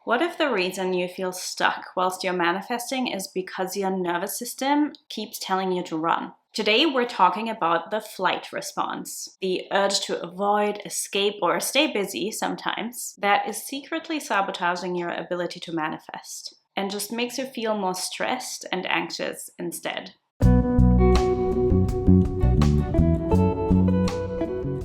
What if the reason you feel stuck whilst you're manifesting is because your nervous system keeps telling you to run? Today we're talking about the flight response, the urge to avoid, escape, or stay busy sometimes that is secretly sabotaging your ability to manifest and just makes you feel more stressed and anxious instead.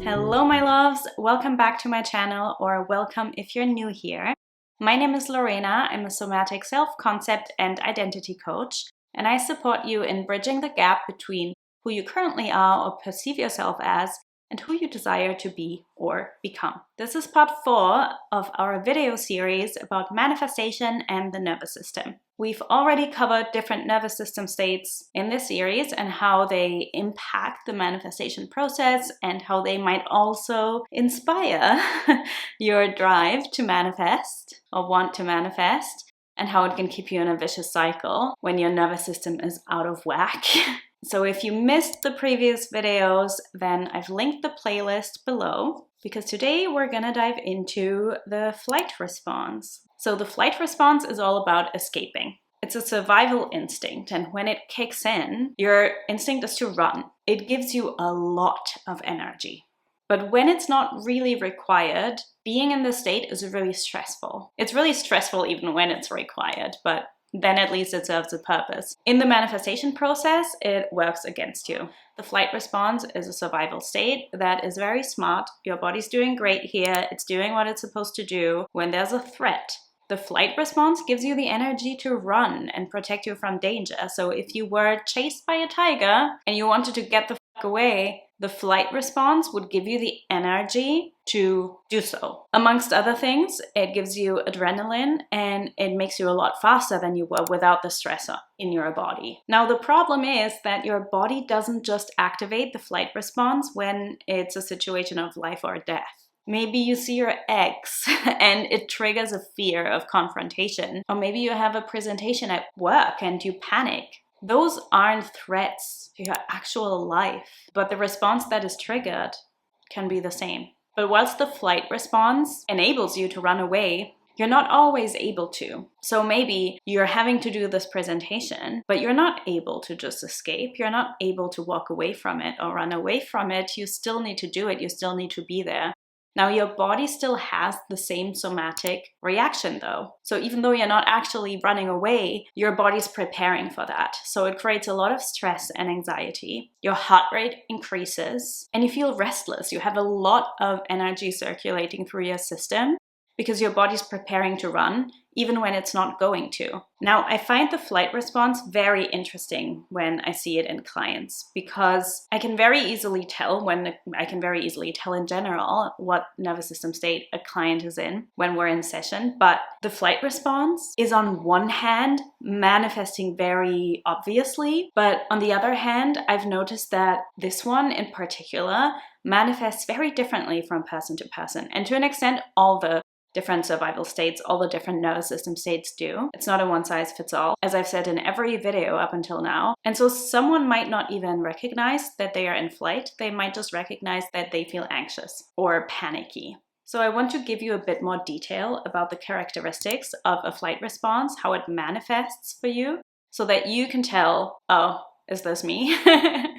Hello my loves, welcome back to my channel, or welcome if you're new here. My name is Lorena, I'm a somatic self-concept and identity coach, and I support you in bridging the gap between who you currently are or perceive yourself as and who you desire to be or become. This is part 4 of our video series about manifestation and the nervous system. We've already covered different nervous system states in this series and how they impact the manifestation process and how they might also inspire your drive to manifest or want to manifest, and how it can keep you in a vicious cycle when your nervous system is out of whack. So if you missed the previous videos, then I've linked the playlist below, because today we're gonna dive into the flight response. So the flight response is all about escaping. It's a survival instinct, and when it kicks in, your instinct is to run. It gives you a lot of energy. But when it's not really required, being in this state is really stressful. It's really stressful even when it's required, but then at least it serves a purpose. In the manifestation process, it works against you. The flight response is a survival state that is very smart. Your body's doing great here. It's doing what it's supposed to do when there's a threat. The flight response gives you the energy to run and protect you from danger. So if you were chased by a tiger and you wanted to get the fuck away, the flight response would give you the energy to do so. Amongst other things, it gives you adrenaline and it makes you a lot faster than you were without the stressor in your body. Now, the problem is that your body doesn't just activate the flight response when it's a situation of life or death. Maybe you see your ex and it triggers a fear of confrontation. Or maybe you have a presentation at work and you panic. Those aren't threats to your actual life, but the response that is triggered can be the same. But whilst the flight response enables you to run away, you're not always able to. So maybe you're having to do this presentation, but you're not able to just escape. You're not able to walk away from it or run away from it. You still need to do it. You still need to be there. Now, your body still has the same somatic reaction though. So even though you're not actually running away, your body's preparing for that. So it creates a lot of stress and anxiety. Your heart rate increases and you feel restless. You have a lot of energy circulating through your system because your body's preparing to run, even when it's not going to. Now, I find the flight response very interesting when I see it in clients, because I can very easily tell in general what nervous system state a client is in when we're in session, but the flight response is on one hand manifesting very obviously, but on the other hand, I've noticed that this one in particular manifests very differently from person to person, and to an extent, all the different survival states, all the different nervous system states do. It's not a one-size-fits-all, as I've said in every video up until now. And so someone might not even recognize that they are in flight. They might just recognize that they feel anxious or panicky. So I want to give you a bit more detail about the characteristics of a flight response, how it manifests for you, so that you can tell, oh, is this me?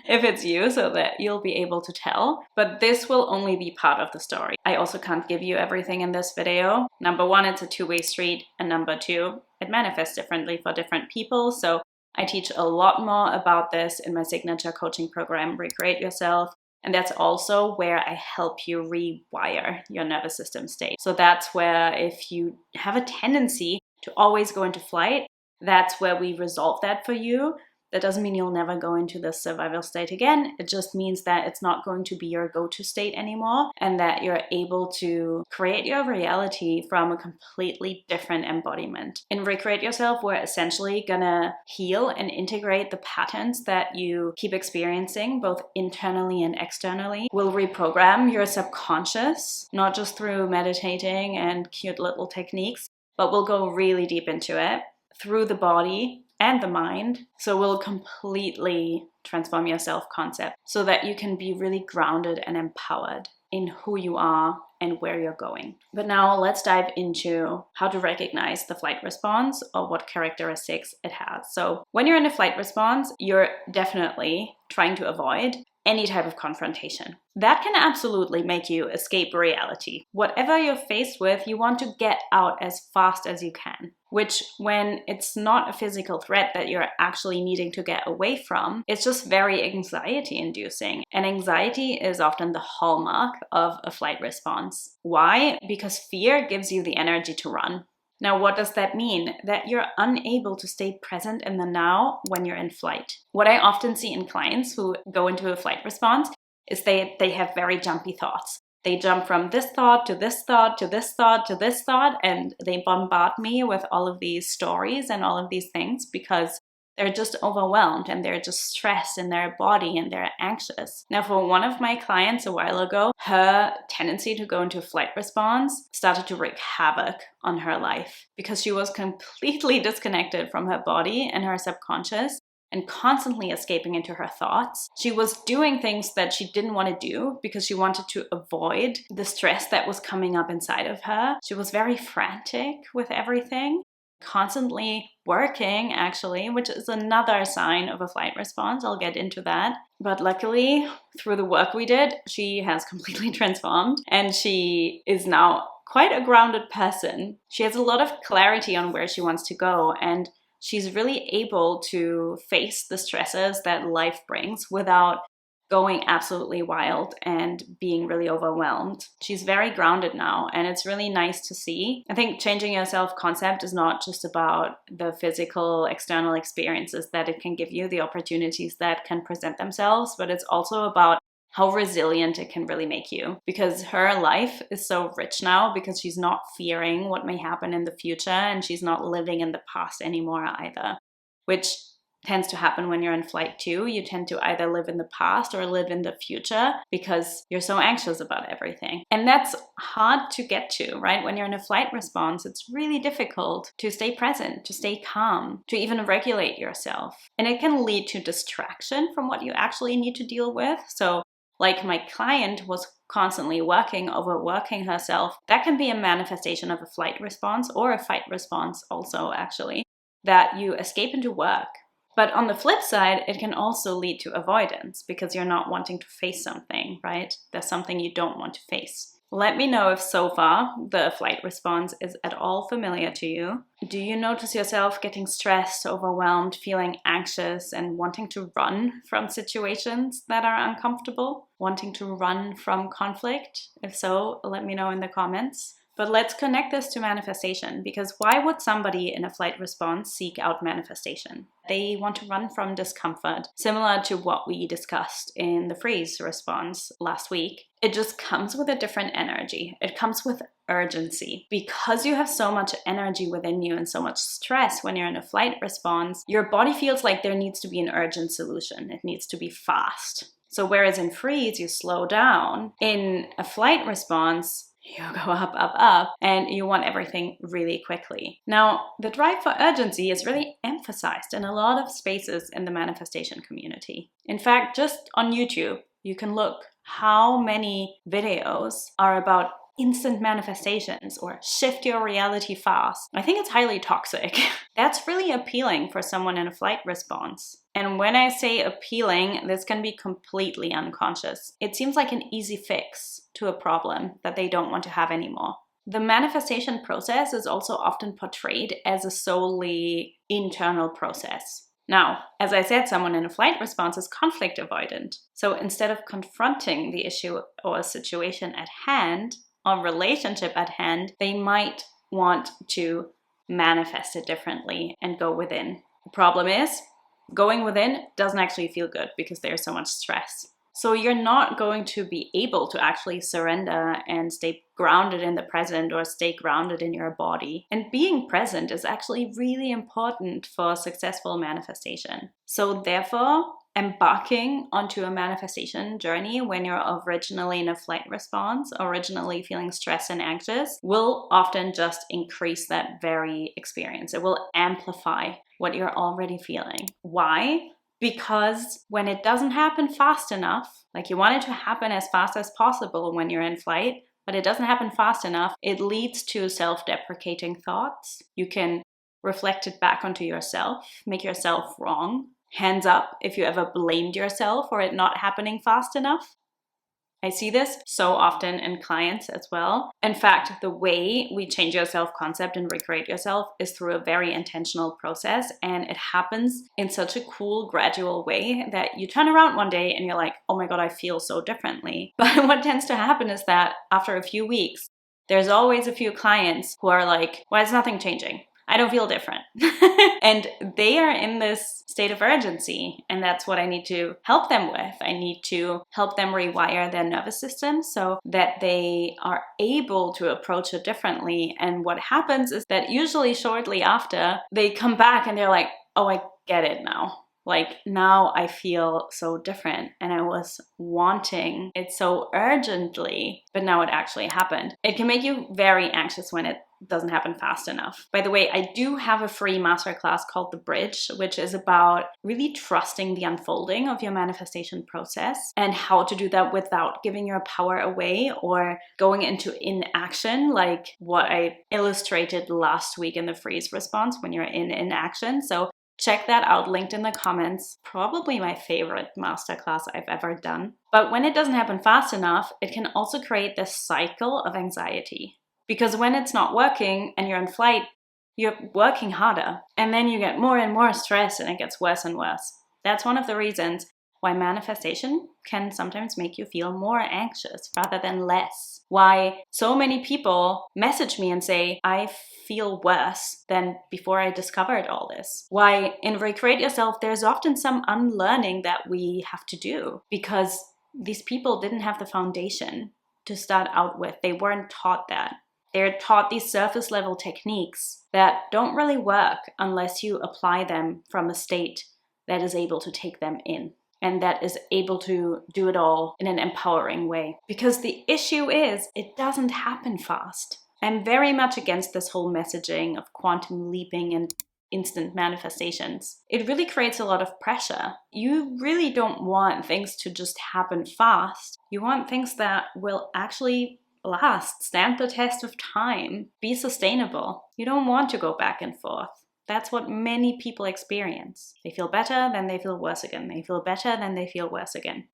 If it's you, so that you'll be able to tell. But this will only be part of the story. I also can't give you everything in this video. Number 1, it's a two-way street. And number 2, it manifests differently for different people. So I teach a lot more about this in my signature coaching program, Recreate Yourself. And that's also where I help you rewire your nervous system state. So that's where if you have a tendency to always go into flight, that's where we resolve that for you. That doesn't mean you'll never go into the survival state again. It just means that it's not going to be your go-to state anymore, and that you're able to create your reality from a completely different embodiment. In Recreate Yourself, we're essentially gonna heal and integrate the patterns that you keep experiencing, both internally and externally. We'll reprogram your subconscious, not just through meditating and cute little techniques, but we'll go really deep into it through the body and the mind. So we'll completely transform your self-concept so that you can be really grounded and empowered in who you are and where you're going. But now let's dive into how to recognize the flight response or what characteristics it has. So when you're in a flight response, you're definitely trying to avoid any type of confrontation. That can absolutely make you escape reality. Whatever you're faced with, you want to get out as fast as you can. Which, when it's not a physical threat that you're actually needing to get away from, it's just very anxiety inducing. And anxiety is often the hallmark of a flight response. Why? Because fear gives you the energy to run. Now, what does that mean? That you're unable to stay present in the now when you're in flight. What I often see in clients who go into a flight response is they have very jumpy thoughts. They jump from this thought to this thought to this thought to this thought, and they bombard me with all of these stories and all of these things because they're just overwhelmed and they're just stressed in their body and they're anxious. Now, for one of my clients a while ago, her tendency to go into flight response started to wreak havoc on her life because she was completely disconnected from her body and her subconscious and constantly escaping into her thoughts. She was doing things that she didn't want to do because she wanted to avoid the stress that was coming up inside of her. She was very frantic with everything, constantly working actually, which is another sign of a flight response. I'll get into that. But luckily, through the work we did, she has completely transformed and she is now quite a grounded person. She has a lot of clarity on where she wants to go, and she's really able to face the stresses that life brings without going absolutely wild and being really overwhelmed. She's very grounded now, and it's really nice to see. I think changing your self-concept is not just about the physical external experiences that it can give you, the opportunities that can present themselves, but it's also about how resilient it can really make you. Because her life is so rich now because she's not fearing what may happen in the future, and she's not living in the past anymore either, which tends to happen when you're in flight too. You tend to either live in the past or live in the future because you're so anxious about everything. And that's hard to get to, right? When you're in a flight response, it's really difficult to stay present, to stay calm, to even regulate yourself. And it can lead to distraction from what you actually need to deal with. So like my client was constantly overworking herself, that can be a manifestation of a flight response or a fight response also, actually, that you escape into work. But on the flip side, it can also lead to avoidance because you're not wanting to face something, right? There's something you don't want to face. Let me know if so far the flight response is at all familiar to you. Do you notice yourself getting stressed, overwhelmed, feeling anxious, and wanting to run from situations that are uncomfortable? Wanting to run from conflict? If so, let me know in the comments. But let's connect this to manifestation, because why would somebody in a flight response seek out manifestation? They want to run from discomfort, similar to what we discussed in the freeze response last week. It just comes with a different energy. It comes with urgency. Because you have so much energy within you and so much stress when you're in a flight response, your body feels like there needs to be an urgent solution. It needs to be fast. So whereas in freeze, you slow down, in a flight response, you go up, and you want everything really quickly. Now, the drive for urgency is really emphasized in a lot of spaces in the manifestation community. In fact, just on YouTube, you can look how many videos are about instant manifestations or shift your reality fast. I think it's highly toxic. That's really appealing for someone in a flight response. And when I say appealing, this can be completely unconscious. It seems like an easy fix to a problem that they don't want to have anymore. The manifestation process is also often portrayed as a solely internal process. Now, as I said, someone in a flight response is conflict avoidant. So instead of confronting the issue or situation at hand, or relationship at hand, they might want to manifest it differently and go within. The problem is, going within doesn't actually feel good because there's so much stress. So you're not going to be able to actually surrender and stay grounded in the present or stay grounded in your body. And being present is actually really important for successful manifestation. So therefore, embarking onto a manifestation journey when you're originally in a flight response, originally feeling stressed and anxious, will often just increase that very experience. It will amplify what you're already feeling. Why? Because when it doesn't happen fast enough, like you want it to happen as fast as possible when you're in flight, but it doesn't happen fast enough, it leads to self-deprecating thoughts. You can reflect it back onto yourself, make yourself wrong. Hands up if you ever blamed yourself for it not happening fast enough. I see this so often in clients as well. In fact, the way we change your self-concept and recreate yourself is through a very intentional process, and it happens in such a cool, gradual way that you turn around one day and you're like, oh my God, I feel so differently. But what tends to happen is that after a few weeks, there's always a few clients who are like, why is nothing changing? I don't feel different. And they are in this state of urgency, and that's what I need to help them with. I need to help them rewire their nervous system so that they are able to approach it differently. And what happens is that usually shortly after, they come back and they're like, oh, I get it now. Like, now I feel so different, and I was wanting it so urgently, but now it actually happened. It can make you very anxious when it doesn't happen fast enough. By the way, I do have a free masterclass called The Bridge, which is about really trusting the unfolding of your manifestation process and how to do that without giving your power away or going into inaction, like what I illustrated last week in the freeze response when you're in inaction. So check that out, linked in the comments. Probably my favorite masterclass I've ever done. But when it doesn't happen fast enough, it can also create this cycle of anxiety. Because when it's not working and you're in flight, you're working harder. And then you get more and more stress and it gets worse and worse. That's one of the reasons why manifestation can sometimes make you feel more anxious rather than less. Why so many people message me and say, I feel worse than before I discovered all this. Why in Recreate Yourself, there's often some unlearning that we have to do because these people didn't have the foundation to start out with. They weren't taught that. They're taught these surface level techniques that don't really work unless you apply them from a state that is able to take them in and that is able to do it all in an empowering way. Because the issue is, it doesn't happen fast. I'm very much against this whole messaging of quantum leaping and instant manifestations. It really creates a lot of pressure. You really don't want things to just happen fast. You want things that will actually last, stand the test of time, be sustainable. You don't want to go back and forth. That's what many people experience. They feel better, then they feel worse again. They feel better, then they feel worse again.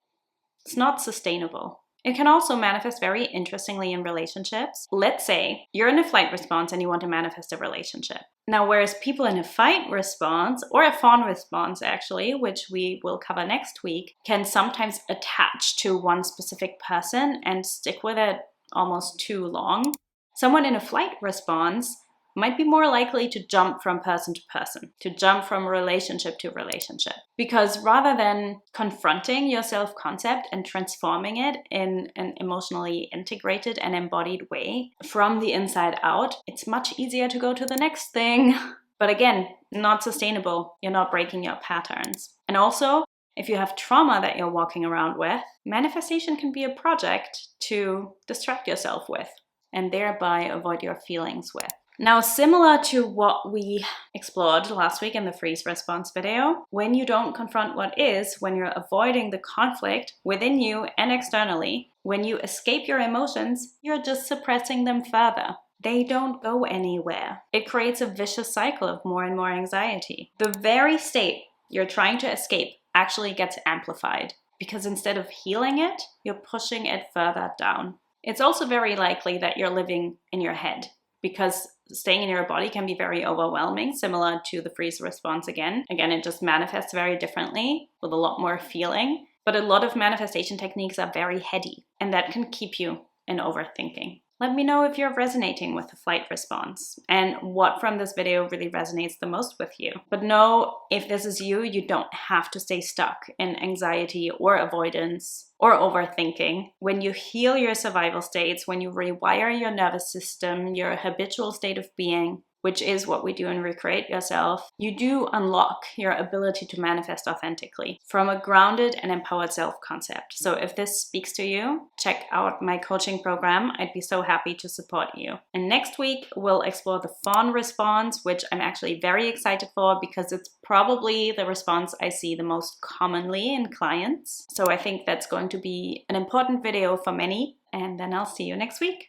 It's not sustainable. It can also manifest very interestingly in relationships. Let's say you're in a flight response and you want to manifest a relationship. Now, whereas people in a fight response, or a fawn response actually, which we will cover next week, can sometimes attach to one specific person and stick with it almost too long, someone in a flight response might be more likely to jump from person to person, to jump from relationship to relationship. Because rather than confronting your self-concept and transforming it in an emotionally integrated and embodied way from the inside out, it's much easier to go to the next thing. But again, not sustainable. You're not breaking your patterns. And also, if you have trauma that you're walking around with, manifestation can be a project to distract yourself with and thereby avoid your feelings with. Now, similar to what we explored last week in the freeze response video, when you don't confront what is, when you're avoiding the conflict within you and externally, when you escape your emotions, you're just suppressing them further. They don't go anywhere. It creates a vicious cycle of more and more anxiety. The very state you're trying to escape actually gets amplified because instead of healing it, you're pushing it further down. It's also very likely that you're living in your head because staying in your body can be very overwhelming, similar to the freeze response again. Again, it just manifests very differently with a lot more feeling, but a lot of manifestation techniques are very heady and that can keep you in overthinking. Let me know if you're resonating with the flight response and what from this video really resonates the most with you. But know, if this is you, you don't have to stay stuck in anxiety or avoidance or overthinking. When you heal your survival states, when you rewire your nervous system, your habitual state of being, which is what we do in Recreate Yourself, you do unlock your ability to manifest authentically from a grounded and empowered self-concept. So if this speaks to you, check out my coaching program. I'd be so happy to support you. And next week, we'll explore the fawn response, which I'm actually very excited for because it's probably the response I see the most commonly in clients. So I think that's going to be an important video for many. And then I'll see you next week.